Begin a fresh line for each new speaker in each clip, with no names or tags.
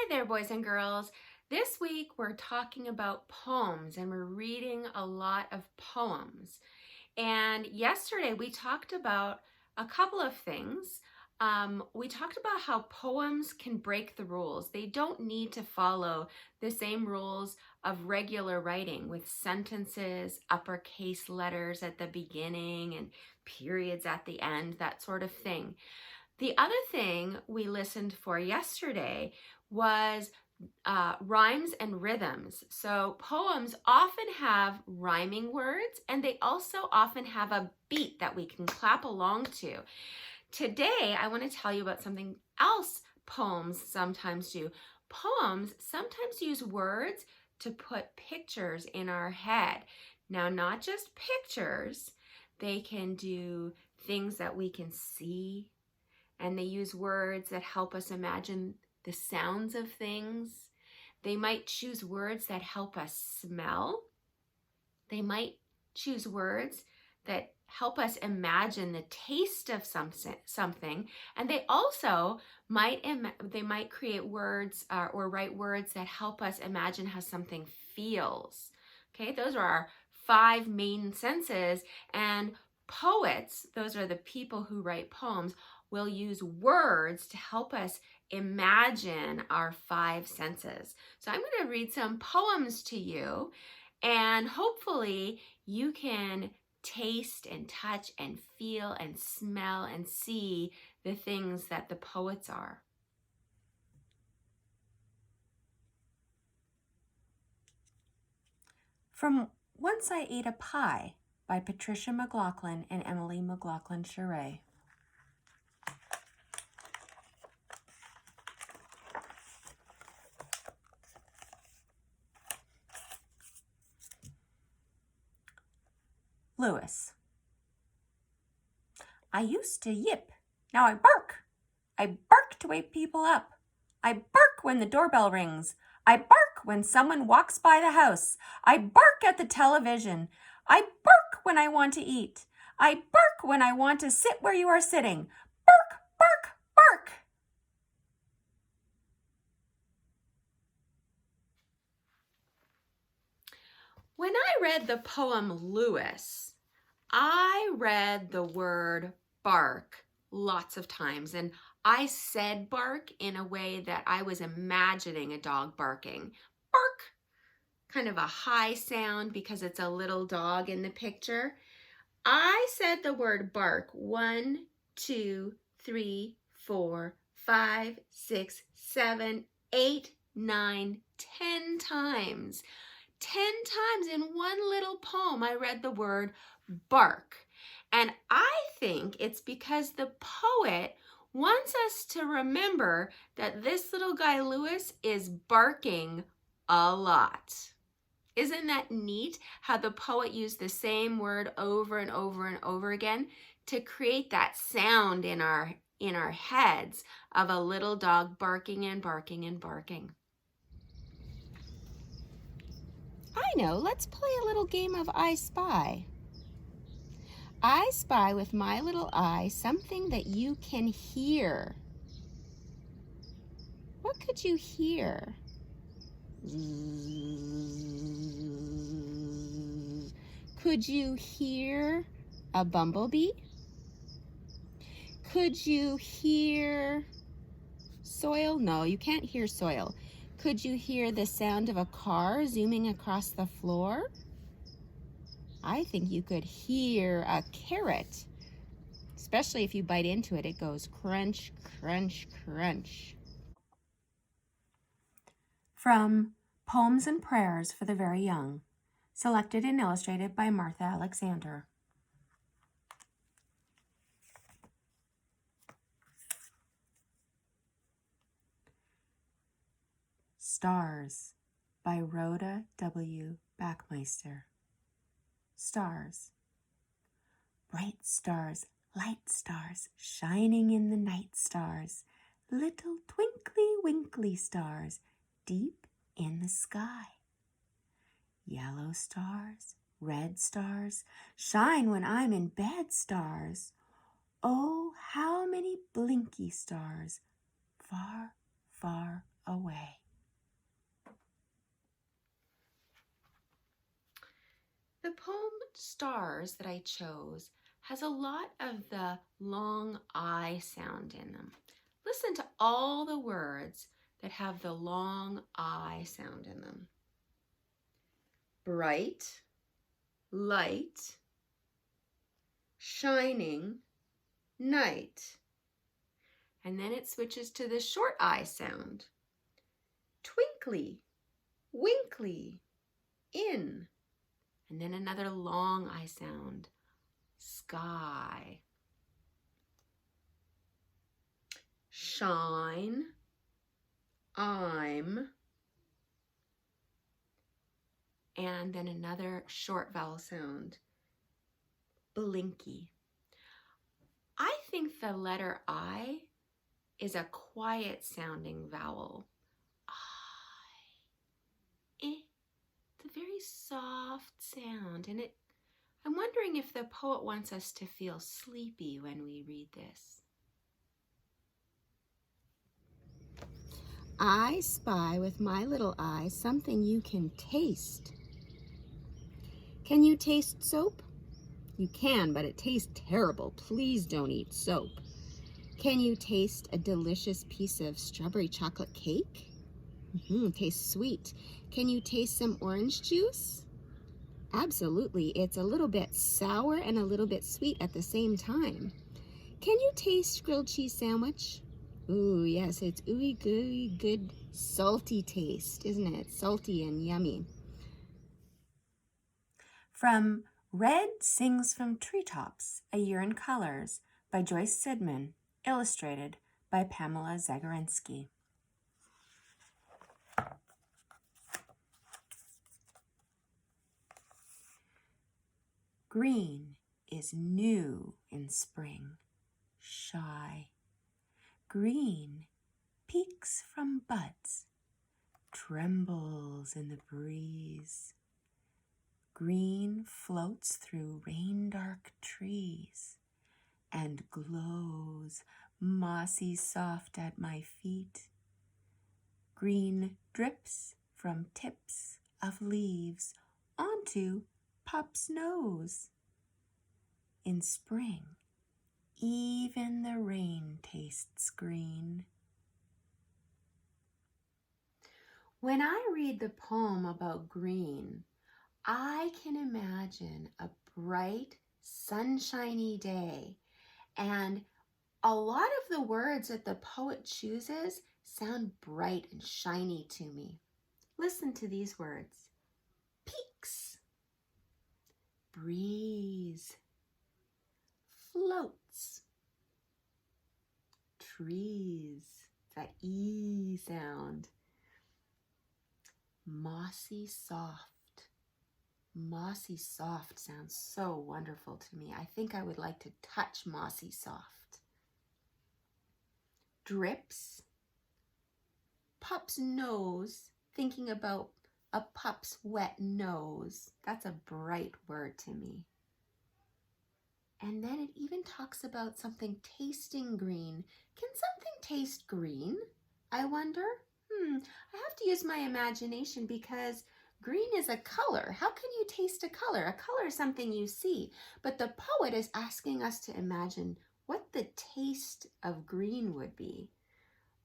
Hi there, boys and girls. This week we're talking about poems and we're reading a lot of poems. And yesterday we talked about a couple of things. We talked about how poems can break the rules. They don't need to follow the same rules of regular writing with sentences, uppercase letters at the beginning and periods at the end, that sort of thing. The other thing we listened for yesterday was rhymes and rhythms. So poems often have rhyming words and they also often have a beat that we can clap along to. Today, I want to tell you about something else poems sometimes do. Poems sometimes use words to put pictures in our head. Now, not just pictures, they can do things that we can see, and they use words that help us imagine the sounds of things. They might choose words that help us smell. They might choose words that help us imagine the taste of something. And they also might create words or write words that help us imagine how something feels. Okay, those are our 5 main senses. And poets, those are the people who write poems, will use words to help us imagine our 5 senses. So I'm going to read some poems to you, and hopefully you can taste and touch and feel and smell and see the things that the poets are.
From Once I Ate a Pie by Patricia McLaughlin and Emily McLaughlin-Charret. Lewis. I used to yip, now I bark. I bark to wake people up. I bark when the doorbell rings. I bark when someone walks by the house. I bark at the television. I bark when I want to eat. I bark when I want to sit where you are sitting. Bark, bark, bark.
When I read the poem Lewis, I read the word bark lots of times, and I said bark in a way that I was imagining a dog barking. Bark, kind of a high sound because it's a little dog in the picture. I said the word bark 1, 2, 3, 4, 5, 6, 7, 8, 9, 10 times. 10 times in one little poem I read the word bark. And I think it's because the poet wants us to remember that this little guy Lewis is barking a lot. Isn't that neat how the poet used the same word over and over and over again to create that sound in our heads of a little dog barking and barking and barking? I know, let's play a little game of I Spy. I spy with my little eye something that you can hear. What could you hear? Could you hear a bumblebee? Could you hear soil? No, you can't hear soil. Could you hear the sound of a car zooming across the floor? I think you could hear a carrot. Especially if you bite into it, it goes crunch, crunch, crunch.
From Poems and Prayers for the Very Young, selected and illustrated by Martha Alexander. Stars by Rhoda W. Backmeister. Stars. Bright stars, light stars, shining in the night stars, little twinkly winkly stars, deep in the sky. Yellow stars, red stars, shine when I'm in bed stars. Oh, how many blinky stars, far, far away.
The poem Stars that I chose has a lot of the long I sound in them. Listen to all the words that have the long I sound in them. Bright, light, shining, night. And then it switches to the short I sound. Twinkly, winkly, in. And then another long I sound. Sky. Shine, I'm. And then another short vowel sound. Blinky. I think the letter I is a quiet sounding vowel. I. It's a very soft sound, and I'm wondering if the poet wants us to feel sleepy when we read this. I spy with my little eye something you can taste. Can you taste soap? You can, but it tastes terrible. Please don't eat soap. Can you taste a delicious piece of strawberry chocolate cake? Tastes sweet. Can you taste some orange juice? Absolutely. It's a little bit sour and a little bit sweet at the same time. Can you taste grilled cheese sandwich? Ooh, yes, it's ooey gooey good salty taste, isn't it? Salty and yummy.
From Red Sings from Treetops, A Year in Colors by Joyce Sidman, illustrated by Pamela Zagorensky. Green is new in spring, shy. Green peeks from buds, trembles in the breeze. Green floats through rain-dark trees and glows mossy soft at my feet. Green drips from tips of leaves onto Pup's nose. In spring, even the rain tastes green.
When I read the poem about green, I can imagine a bright, sunshiny day, and a lot of the words that the poet chooses sound bright and shiny to me. Listen to these words. Peaks, breeze, floats, trees, that E sound, mossy soft. Mossy soft sounds so wonderful to me. I think I would like to touch mossy soft. Drips, pup's nose, thinking about a pup's wet nose. That's a bright word to me. And then it even talks about something tasting green. Can something taste green? I wonder. I have to use my imagination because green is a color. How can you taste a color? A color is something you see. But the poet is asking us to imagine what the taste of green would be.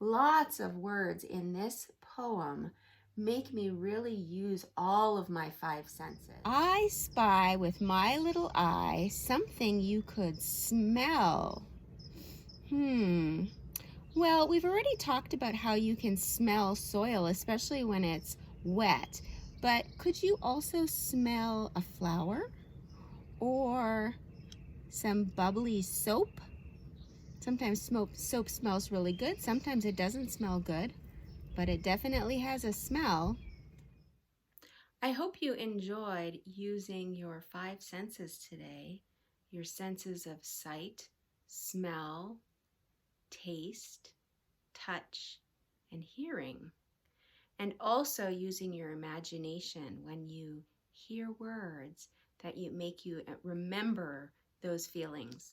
Lots of words in this poem make me really use all of my five senses. I spy with my little eye something you could smell. Well, we've already talked about how you can smell soil, especially when it's wet. But could you also smell a flower or some bubbly soap? Sometimes soap smells really good. Sometimes it doesn't smell good, but it definitely has a smell. I hope you enjoyed using your five senses today. Your senses of sight, smell, taste, touch, and hearing. And also using your imagination when you hear words that make you remember those feelings.